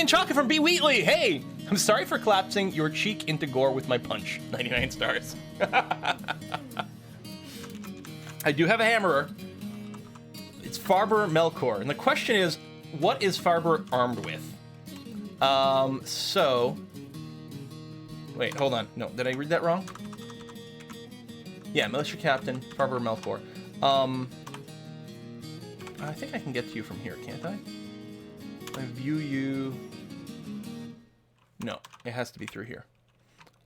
and chocolate from B. Wheatley. Hey, I'm sorry for collapsing your cheek into gore with my punch. 99 stars. I do have a hammerer. It's Farber Melkor. And the question is, what is Farber armed with? Wait, hold on. No, did I read that wrong? Yeah, Militia Captain, Farber Melkor. I think I can get to you from here, can't I? I view you... No, it has to be through here.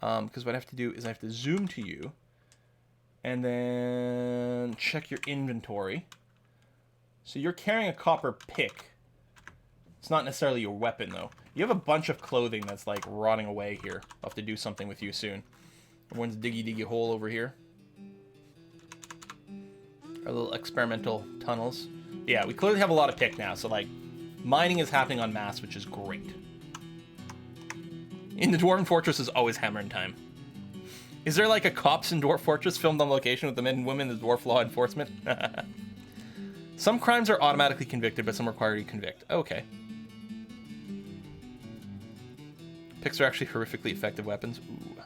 Because what I have to do is I have to zoom to you and then check your inventory. So you're carrying a copper pick. It's not necessarily your weapon, though. You have a bunch of clothing that's, like, rotting away here. I'll have to do something with you soon. Everyone's diggy hole over here. Our little experimental tunnels. Yeah, we clearly have a lot of pick now, so, like, mining is happening en masse, which is great. In the Dwarven Fortress is always hammering time. Is there, like, a Cops in Dwarf Fortress filmed on location with the men and women in the Dwarf law enforcement? Some crimes are automatically convicted, but some require you to convict. Okay. Picks are actually horrifically effective weapons. Ooh.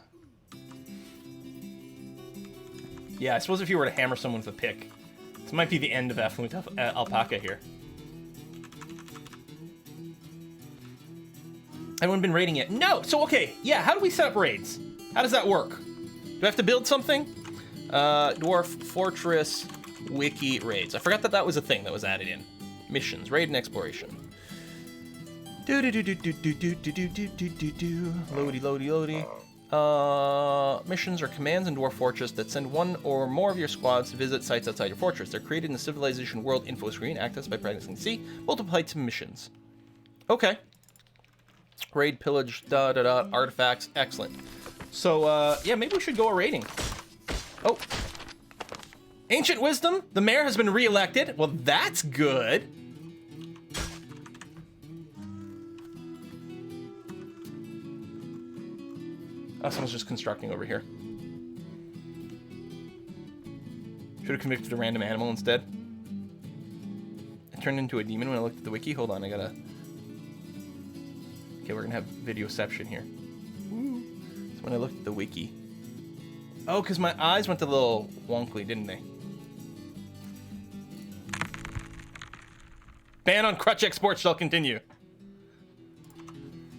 Yeah, I suppose if you were to hammer someone with a pick, this might be the end of Affluent Alpaca here. Anyone been raiding yet? No! So, okay, yeah, how do we set up raids? How does that work? Do I have to build something? Dwarf Fortress Wiki raids. I forgot that that was a thing that was added in. Missions, raid and exploration. Loady. Missions are commands in Dwarf Fortress that send one or more of your squads to visit sites outside your fortress. They're created in the Civilization World info screen, accessed by practicing C, multiplied to missions. Okay. Raid, pillage, artifacts, excellent. So, yeah, maybe we should go a raiding. Oh. Ancient Wisdom, the mayor has been re-elected. Well, that's good. Oh, someone's just constructing over here. Should have convicted a random animal instead. I turned into a demon when I looked at the wiki. Hold on, I gotta... Okay, we're gonna have videoception here. Woo. So when I looked at the wiki... Oh, because my eyes went a little wonkly, didn't they? Ban on crutch exports shall continue.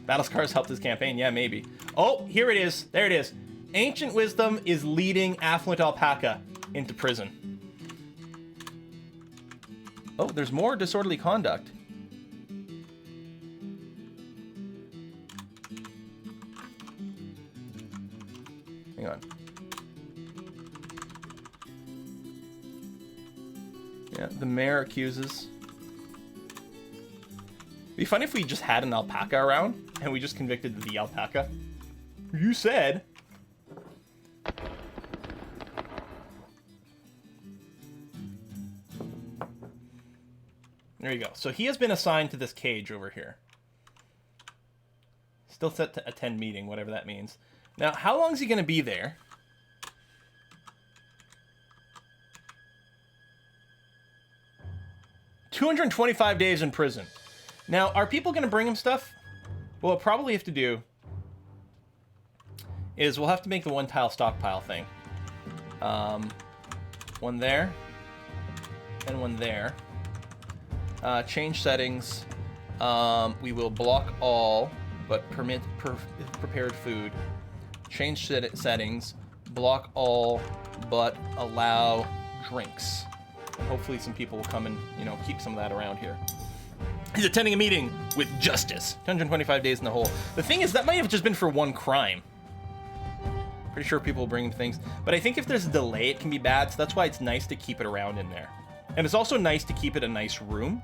Battle Scars helped this campaign? Yeah, maybe. Oh, here it is. There it is. Ancient Wisdom is leading Affluent Alpaca into prison. Oh, there's more disorderly conduct. Hang on. Yeah, the mayor accuses... It'd be funny if we just had an alpaca around and we just convicted the alpaca. You said. There you go. So he has been assigned to this cage over here. Still set to attend meeting, whatever that means. Now, how long is he going to be there? $225 days in prison. Now, are people going to bring him stuff? What we'll probably have to do is we'll have to make the one-tile stockpile thing. One there, and one there. Change settings. We will block all, but permit prepared food. Change settings. Block all, but allow drinks. And hopefully some people will come and, you know, keep some of that around here. He's attending a meeting with justice. 125 days in the hole. The thing is, that might have just been for one crime. Pretty sure people will bring him things. But I think if there's a delay, it can be bad. So that's why it's nice to keep it around in there. And it's also nice to keep it a nice room.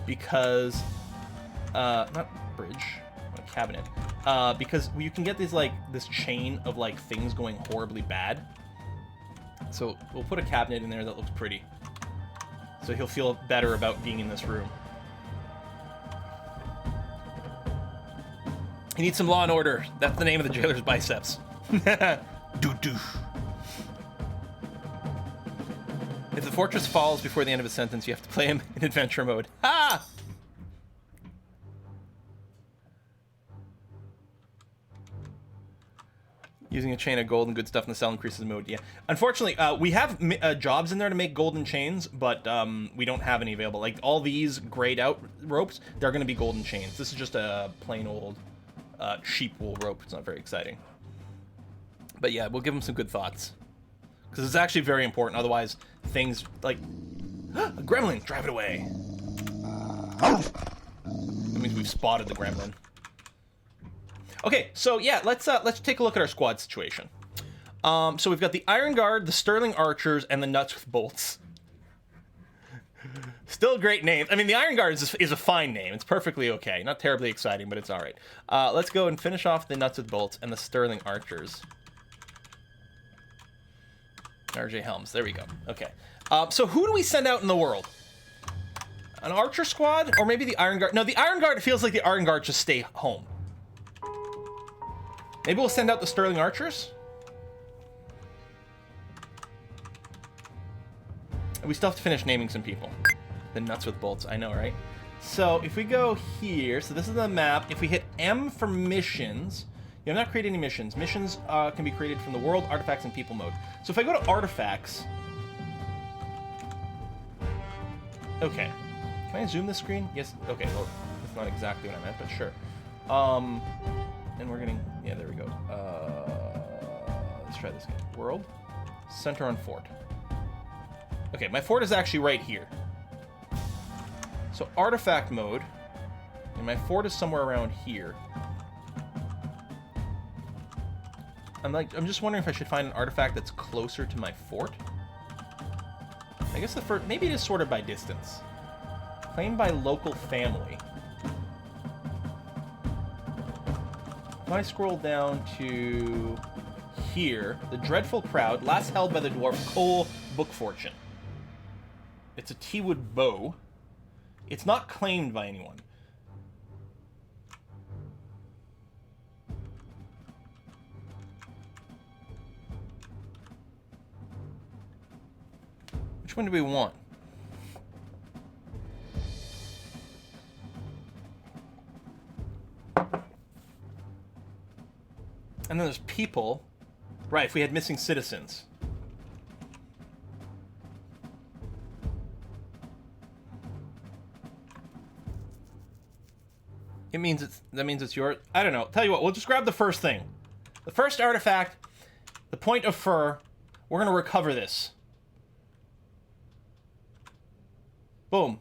Because... not bridge. A cabinet. Because you can get these, like, this chain of, like, things going horribly bad. So we'll put a cabinet in there that looks pretty. So he'll feel better about being in this room. He needs some law and order. That's the name of the jailer's biceps. Doo-doo. If the fortress falls before the end of his sentence, you have to play him in adventure mode. Ah! Using a chain of gold and good stuff in the cell increases the mood. Yeah. Unfortunately, we have jobs in there to make golden chains, but we don't have any available. Like, all these grayed out ropes, they're going to be golden chains. This is just a plain old sheep wool rope. It's not very exciting. But yeah, we'll give them some good thoughts. Because it's actually very important. Otherwise, things like... a gremlin! Drive it away! That means we've spotted the gremlin. Okay, so yeah, let's take a look at our squad situation. So we've got the Iron Guard, the Sterling Archers, and the Nuts with Bolts. Still a great name. I mean, the Iron Guard is a fine name. It's perfectly okay. Not terribly exciting, but it's all right. Let's go and finish off the Nuts with Bolts and the Sterling Archers. RJ Helms. There we go. Okay. So who do we send out in the world? An Archer squad, or maybe the Iron Guard? No, the Iron Guard. It feels like the Iron Guard should stay home. Maybe we'll send out the Sterling Archers. We still have to finish naming some people. The Nuts with Bolts, I know, right? So if we go here, so this is the map. If we hit M for missions, you have not created any missions. Missions can be created from the world, artifacts, and people mode. So if I go to artifacts, okay. Can I zoom the screen? Yes. Okay. Well, that's not exactly what I meant, but sure. And we're getting, yeah, there we go. Let's try this again. World, center on fort. Okay, my fort is actually right here. So artifact mode, and my fort is somewhere around here. I'm just wondering if I should find an artifact that's closer to my fort. I guess the fort, maybe it is sorted by distance. Claimed by local family. If I scroll down to here, the Dreadful Crowd, last held by the dwarf Cole Book Fortune. It's a T-wood bow. It's not claimed by anyone. Which one do we want? And then there's people. Right, if we had missing citizens. That means it's yours. I don't know. Tell you what, we'll just grab the first thing. The first artifact, the point of fur. We're going to recover this. Boom.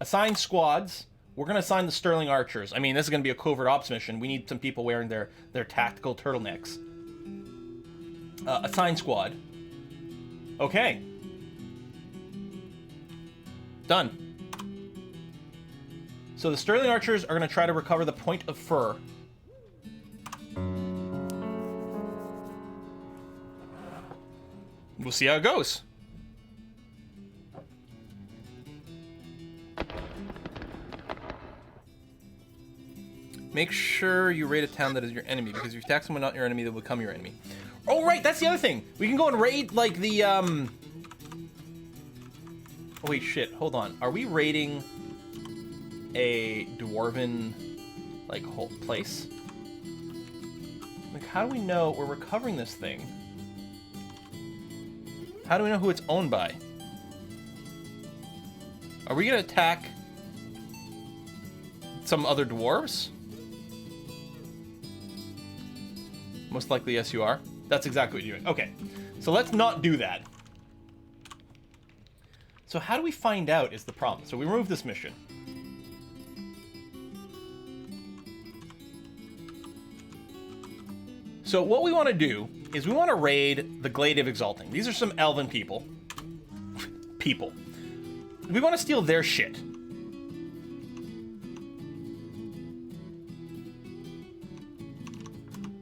Assign squads. We're going to assign the Sterling Archers. I mean, this is going to be a covert ops mission. We need some people wearing their tactical turtlenecks. Assign squad. Okay. Done. So the Sterling Archers are going to try to recover the point of fur. We'll see how it goes. Make sure you raid a town that is your enemy, because if you attack someone not your enemy, they will become your enemy. Oh, right, that's the other thing. We can go and raid, like, the, Oh, wait, shit, hold on. Are we raiding a Dwarven, like, whole place? Like, how do we know we're recovering this thing? How do we know who it's owned by? Are we gonna attack some other dwarves? Most likely, yes, you are. That's exactly what you're doing. Okay, so let's not do that. So how do we find out is the problem. So we remove this mission. So what we want to do is we want to raid the Glade of Exalting. These are some elven people. We want to steal their shit.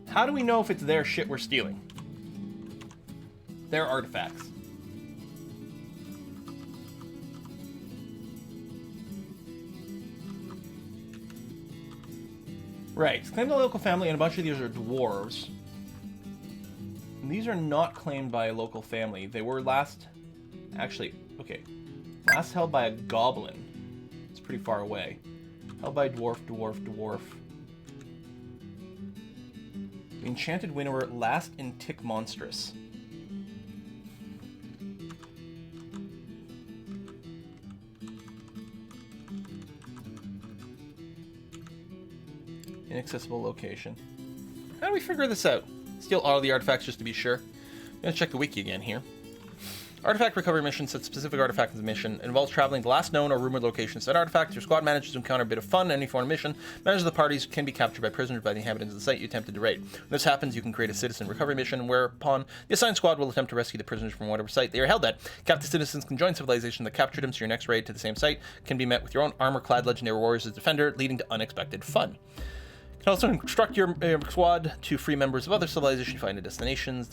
How do we know if it's their shit we're stealing? Their artifacts. Right, it's claimed by a local family, and a bunch of these are dwarves. And these are not claimed by a local family. They were last... Actually, okay. Last held by a goblin. It's pretty far away. Held by dwarf. The enchanted winnower, last in tick monstrous. Inaccessible location. How do we figure this out? Steal all the artifacts just to be sure. I'm gonna check the wiki again here. Artifact recovery mission sets specific artifact in the mission. It involves traveling to the last known or rumored location of said artifact. Your squad manages to encounter a bit of fun in any foreign mission. Members of the parties can be captured by prisoners by the inhabitants of the site you attempted to raid. When this happens, you can create a citizen recovery mission, whereupon the assigned squad will attempt to rescue the prisoners from whatever site they are held at. Captive citizens can join civilization that captured them, so your next raid to the same site can be met with your own armor-clad legendary warriors as defender, leading to unexpected fun. You can also instruct your squad to free members of other civilization you find at destinations.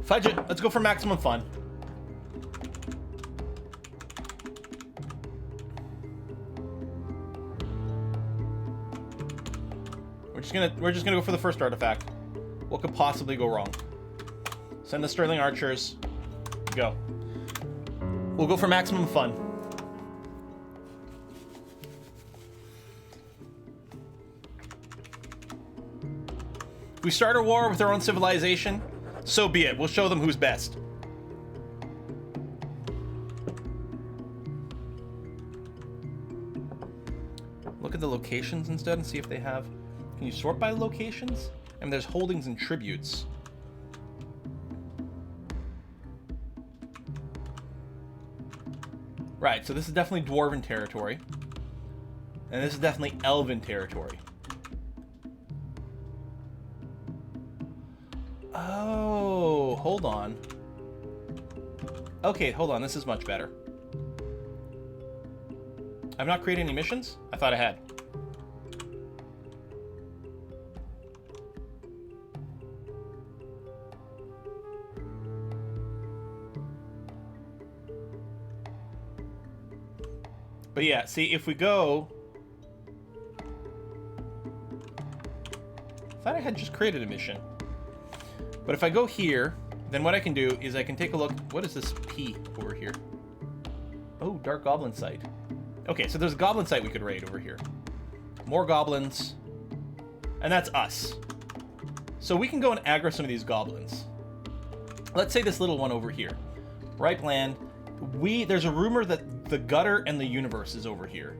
Fudge it. Let's go for maximum fun. We're just gonna go for the first artifact. What could possibly go wrong? Send the Sterling Archers. Go. We'll go for maximum fun. If we start a war with our own civilization, so be it. We'll show them who's best. Look at the locations instead and see if they have... Can you sort by locations? And there's holdings and tributes. Right, so this is definitely Dwarven territory. And this is definitely Elven territory. Oh, hold on. Okay, hold on. This is much better. I've not created any missions? I thought I had. But yeah, see, if we go... I thought I had just created a mission. But if I go here, then what I can do is I can take a look... What is this P over here? Oh, Dark Goblin site. Okay, so there's a goblin site we could raid over here. More goblins. And that's us. So we can go and aggro some of these goblins. Let's say this little one over here. Ripe land. There's a rumor that the gutter and the universe is over here.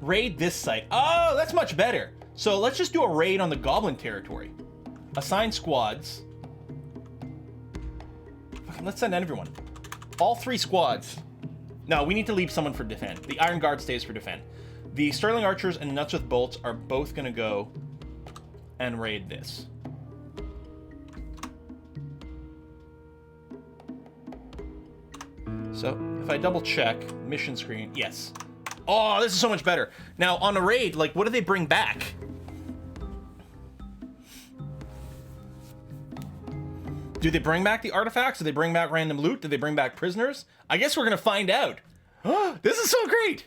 Raid this site. Oh, that's much better. So let's just do a raid on the goblin territory. Assign squads. Let's send everyone. All 3 squads. No, we need to leave someone for defend. The Iron Guard stays for defend. The Sterling Archers and Nuts with Bolts are both going to go and raid this. So, if I double check, mission screen, yes. Oh, this is so much better. Now, on a raid, like, what do they bring back? Do they bring back the artifacts? Do they bring back random loot? Do they bring back prisoners? I guess we're gonna find out. This is so great!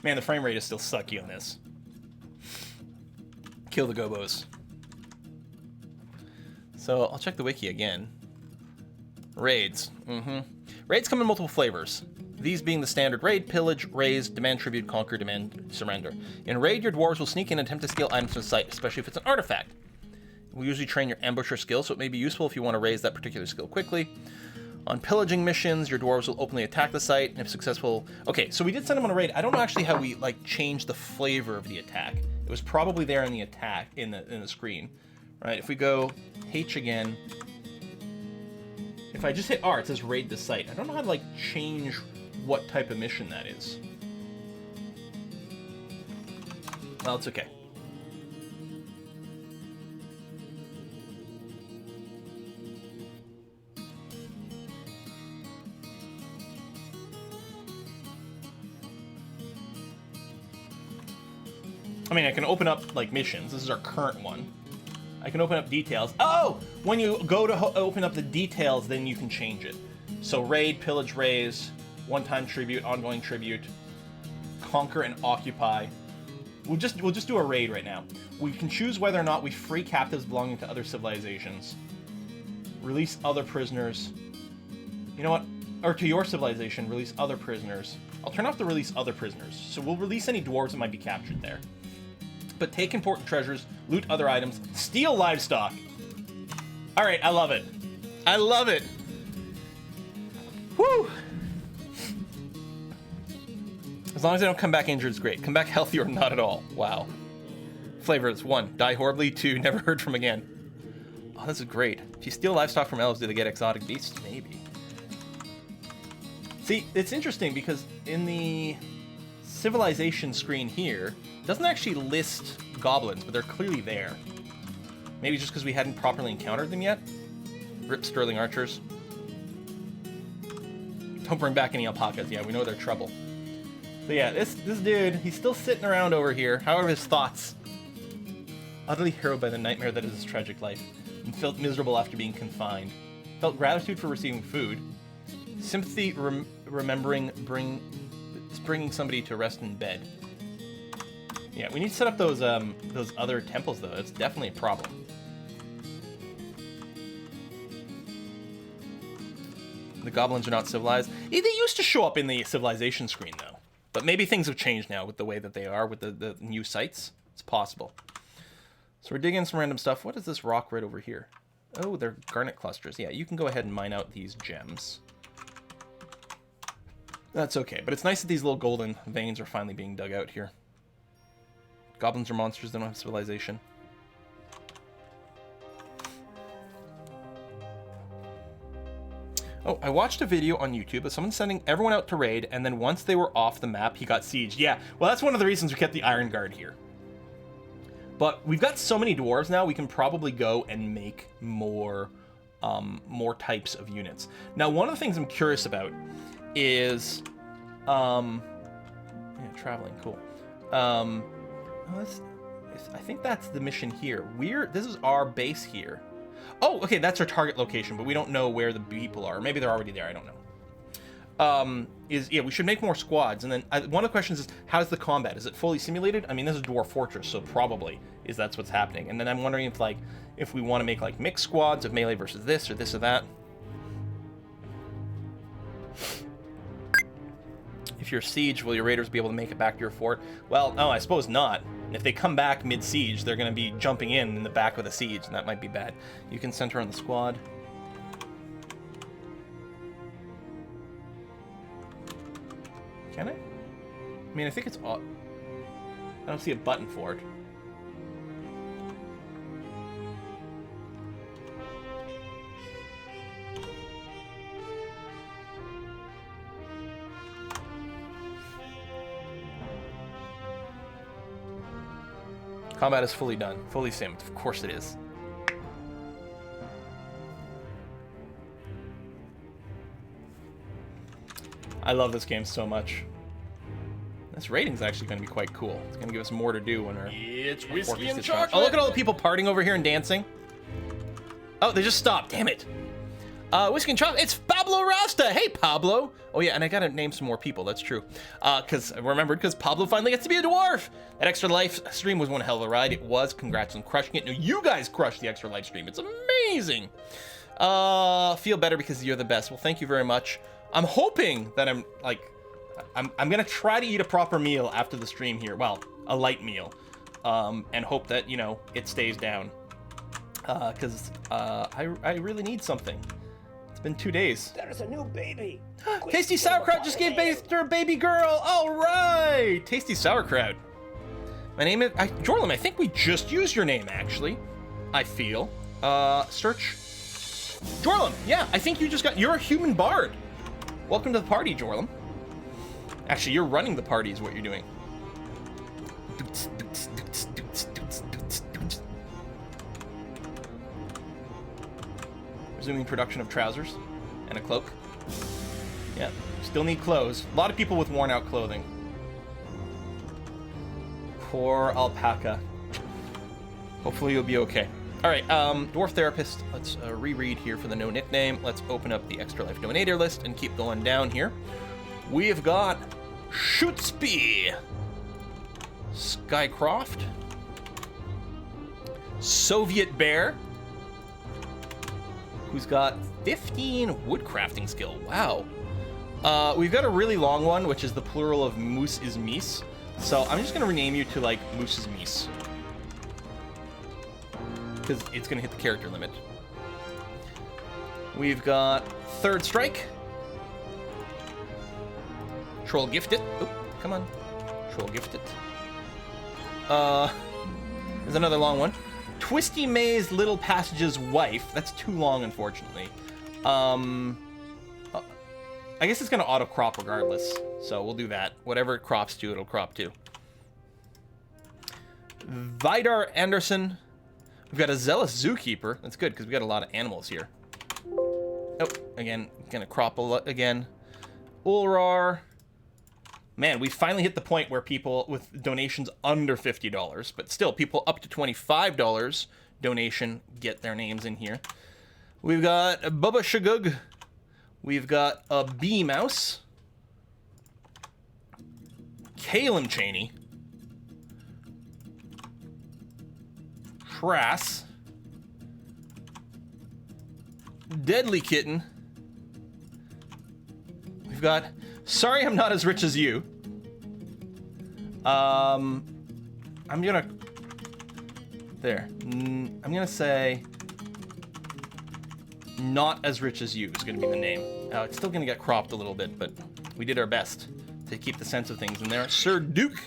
Man, the frame rate is still sucky on this. Kill the gobos. So, I'll check the wiki again. Raids. Raids come in multiple flavors. These being the standard raid, pillage, raise, demand tribute, conquer, demand, surrender. In raid, your dwarves will sneak in and attempt to steal items from the site, especially if it's an artifact. We usually train your ambusher skill, so it may be useful if you want to raise that particular skill quickly. On pillaging missions, your dwarves will openly attack the site, and if successful... Okay, so we did send them on a raid. I don't know actually how we, like, changed the flavor of the attack. It was probably there in the attack, in the screen. Right, if we go H again... If I just hit R, it says raid the site. I don't know how to, like, change what type of mission that is. Well, it's okay. I mean, I can open up, like, missions. This is our current one. I can open up details. Oh! When you go to open up the details, then you can change it. So raid, pillage, raise, one-time tribute, ongoing tribute. conquer and occupy. We'll just do a raid right now. We can choose whether or not we free captives belonging to other civilizations. Release other prisoners. You know what? Or to your civilization, release other prisoners. I'll turn off the release other prisoners. So we'll release any dwarves that might be captured there. But take important treasures, loot other items, steal livestock. All right, I love it. I love it. Woo! As long as they don't come back injured, it's great. Come back healthy or not at all. Wow. Flavors: 1, die horribly. 2, never heard from again. Oh, this is great. If you steal livestock from elves, do they get exotic beasts? Maybe. See, it's interesting because in the civilization screen here, it doesn't actually list goblins, but they're clearly there. Maybe just because we hadn't properly encountered them yet. Rip Sterling Archers. Don't bring back any alpacas. Yeah, we know they're trouble. So yeah, this dude, he's still sitting around over here. However, his thoughts. Utterly harrowed by the nightmare that is his tragic life, and felt miserable after being confined. Felt gratitude for receiving food. Sympathy remembering bringing somebody to rest in bed. Yeah, we need to set up those other temples though. It's definitely a problem. The goblins are not civilized. They used to show up in the civilization screen though. But maybe things have changed now with the way that they are, with the new sites. It's possible. So we're digging some random stuff. What is this rock right over here? Oh, they're garnet clusters. Yeah, you can go ahead and mine out these gems. That's okay, but it's nice that these little golden veins are finally being dug out here. Goblins are monsters, they don't have civilization. Oh, I watched a video on YouTube of someone sending everyone out to raid, and then once they were off the map, he got sieged. Yeah, well, that's one of the reasons we kept the Iron Guard here. But we've got so many dwarves now, we can probably go and make more types of units. Now, one of the things I'm curious about is, yeah, traveling, cool. I think that's the mission here. This is our base here. Oh, okay, that's our target location, but we don't know where the people are. Maybe they're already there, I don't know. Yeah, we should make more squads. And then one of the questions is, how's the combat? Is it fully simulated? I mean, this is Dwarf Fortress, so probably that's what's happening. And then I'm wondering if we want to make like mixed squads of melee versus this or that. If you're siege, will your raiders be able to make it back to your fort? Well, no, I suppose not. If they come back mid-siege, they're going to be jumping in the back of the siege, and that might be bad. You can center on the squad. Can I? I mean, I think it's... I don't see a button for it. Combat is fully done. Fully simmed. Of course it is. I love this game so much. This rating's actually going to be quite cool. It's going to give us more to do when our... It's whiskey and chocolate! Oh, look at all the people partying over here and dancing. Oh, they just stopped. Damn it. Whiskey and chocolate. It's Pablo Rasta. Hey, Pablo. Oh, yeah, and I got to name some more people. That's true. Because Pablo finally gets to be a dwarf. That Extra Life stream was one hell of a ride. It was. Congrats on crushing it. No, you guys crushed the Extra Life stream. It's amazing. Feel better because you're the best. Well, thank you very much. I'm hoping that I'm going to try to eat a proper meal after the stream here. Well, a light meal. And hope that, it stays down. Because I really need something. It's been 2 days. There's a new baby. Tasty Sauerkraut just gave birth to a baby girl. All right. Tasty Sauerkraut. My name is... Jorlum, I think we just used your name, actually. I feel. Search. Jorlum, yeah, I think you just got... You're a human bard. Welcome to the party, Jorlum. Actually, you're running the party is what you're doing. Resuming production of trousers and a cloak. Yeah, still need clothes. A lot of people with worn out clothing. Poor alpaca. Hopefully you'll be okay. All right, Dwarf Therapist. Let's reread here for the no nickname. Let's open up the Extra Life Donator list and keep going down here. We have got Shootsby. Skycroft. Soviet Bear, who's got 15 woodcrafting skill. Wow. We've got a really long one, which is the plural of moose is meese. So I'm just going to rename you to, like, moose is meese. Because it's going to hit the character limit. We've got Third Strike. Troll Gifted. Oh, come on. Troll Gifted. There's another long one. Twisty Maze Little Passage's Wife. That's too long, unfortunately. I guess it's going to auto-crop regardless. So we'll do that. Whatever it crops to, it'll crop to. Vidar Anderson. We've got a Zealous Zookeeper. That's good, because we got a lot of animals here. Oh, again, going to crop a lot again. Ulrar. Man, we finally hit the point where people with donations under $50, but still, people up to $25 donation get their names in here. We've got Bubba Shagug. We've got a Bee Mouse. Calum Cheney. Trass. Deadly Kitten. We've got Sorry I'm Not As Rich As You. I'm gonna... There. I'm gonna say... Not As Rich As You is gonna be the name. It's still gonna get cropped a little bit, but we did our best to keep the sense of things in there. Sir Duke.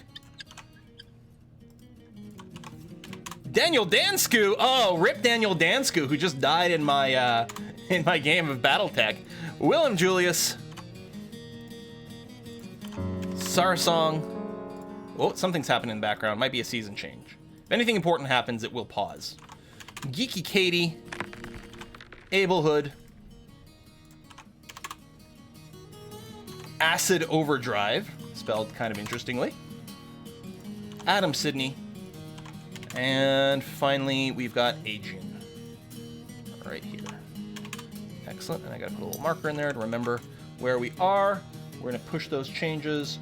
Daniel Dansku! Oh, rip Daniel Dansku, who just died in my game of Battletech. Willem Julius. Sarsong. Oh, something's happening in the background. Might be a season change. If anything important happens, it will pause. Geeky Katie. Abel Hood. Acid Overdrive, spelled kind of interestingly. Adam Sidney. And finally, we've got Adrian. Right here. Excellent. And I gotta put a little marker in there to remember where we are. We're gonna push those changes.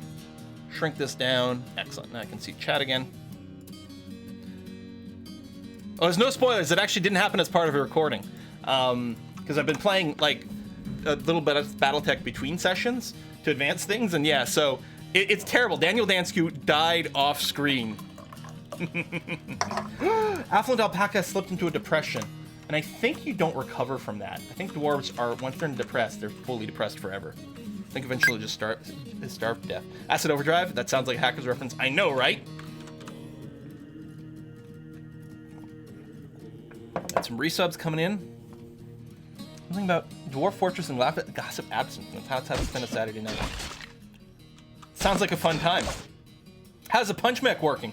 Shrink this down. Excellent. Now I can see chat again. Oh, there's no spoilers. It actually didn't happen as part of a recording. Because I've been playing, like, a little bit of Battletech between sessions to advance things, and yeah, so it's terrible. Daniel Dansku died off screen. Affluent Alpaca slipped into a depression, and I think you don't recover from that. I think dwarves are, once they're depressed, they're fully depressed forever. I think eventually just starve to death. Acid Overdrive, that sounds like a hacker's reference. I know, right? Got some resubs coming in. Something about Dwarf Fortress and Gossip Absent. That's how to spend a Saturday night. Sounds like a fun time. How's the punch mech working?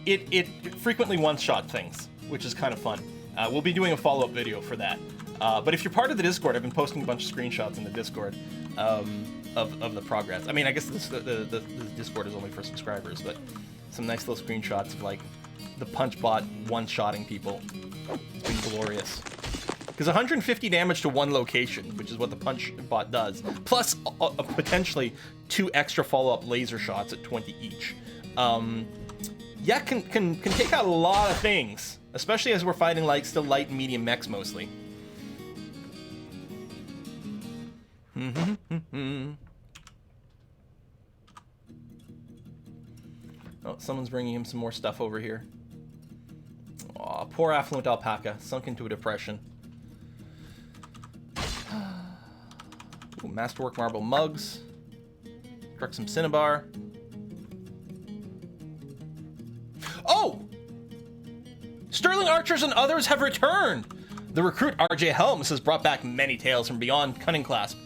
It frequently one-shot things, which is kind of fun. We'll be doing a follow-up video for that. But if you're part of the Discord, I've been posting a bunch of screenshots in the Discord of the progress. I mean, I guess the Discord is only for subscribers, but some nice little screenshots of, like, the punch bot one-shotting people. It's been glorious. Because 150 damage to one location, which is what the punch bot does, plus potentially 2 extra follow-up laser shots at 20 each. Yeah, can take out a lot of things, especially as we're fighting, like, still light and medium mechs mostly. Oh, someone's bringing him some more stuff over here. Aw, poor Affluent Alpaca, sunk into a depression. Ooh, Masterwork Marble Mugs. Struck some Cinnabar. Oh! Sterling Archers and others have returned! The recruit RJ Helms has brought back many tales from beyond Cunning Clasp.